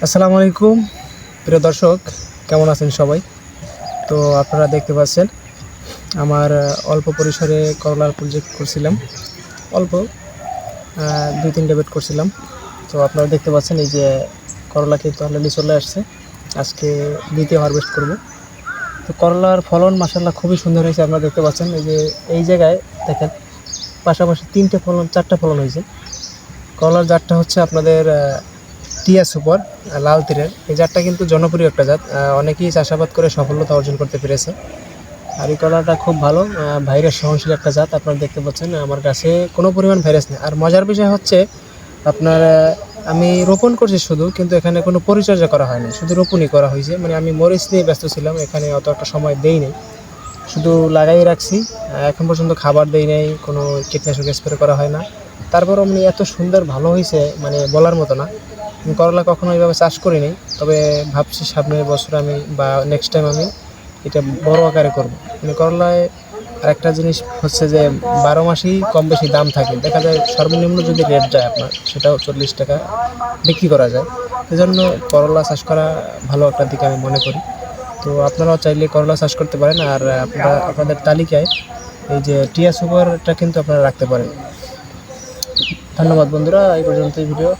আসসালামু আলাইকুম প্রিয় দর্শক, কেমন আছেন সবাই? তো আপনারা দেখতে পাচ্ছেন আমার অল্প পরিসরে করলার প্রজেক্ট করছিলাম। অল্প 2-3টা বেড করছিলাম। তো আপনারা দেখতে পাচ্ছেন এই যে করলা কিন্তু অলরেডি চলে আসছে। আজকে দ্বিতীয় হারভেস্ট করব। তো করলার ফলন মাশাআল্লাহ খুবই সুন্দর হয়েছে। আপনারা দেখতে পাচ্ছেন এই জায়গায় দেখেন, পাশাপাশি 3টে ফলন 4টা ফলন হয়েছে। করলার জাতটা হচ্ছে আপনাদের টিয়া সুপার লাল তীরের। এই জাতটা কিন্তু জনপ্রিয় একটা জাত, অনেকেই চাষাবাদ করে সফলতা অর্জন করতে পেরেছে। আর এই কলাটা খুব ভালো, ভাইরাস সহনশীল একটা জাত। আপনারা দেখতে পাচ্ছেন আমার কাছে কোনো পরিমাণ ভাইরাস নেই। আর মজার বিষয় হচ্ছে আপনার আমি রোপণ করছি শুধু, কিন্তু এখানে কোনো পরিচর্যা করা হয়নি, শুধু রোপণই করা হয়েছে। মানে আমি মরিচ নিয়ে ব্যস্ত ছিলাম, এখানে অত একটা সময় দেই নাই, শুধু লাগাই রাখছি। এখন পর্যন্ত খাবার দেই নাই, কোনো কীটনাশক স্প্রে করা হয় না। তারপরও মানে এত সুন্দর ভালো হয়েছে, মানে বলার মতো না। আমি করলা কখনো এইভাবে চাষ করিনি, তবে ভাবছি সামনের বছর আমি বা নেক্সট টাইম আমি এটা বড় আকারে করব। মানে করলায় আরেকটা জিনিস হচ্ছে যে 12 মাসেই কম বেশি দাম থাকে। দেখা যায় সর্বনিম্ন যদি রেট যায় আপনার, সেটাও 40 টাকা বিক্রি করা যায়। এজন্য করলা চাষ করা ভালো একটা দিক আমি মনে করি। তো আপনারাও চাইলে করলা চাষ করতে পারেন। আর আপনাদের তালিকায় এই যে টিয়া সুপারটা কিন্তু আপনারা রাখতে পারেন। ধন্যবাদ বন্ধুরা, এই পর্যন্ত ভিডিও।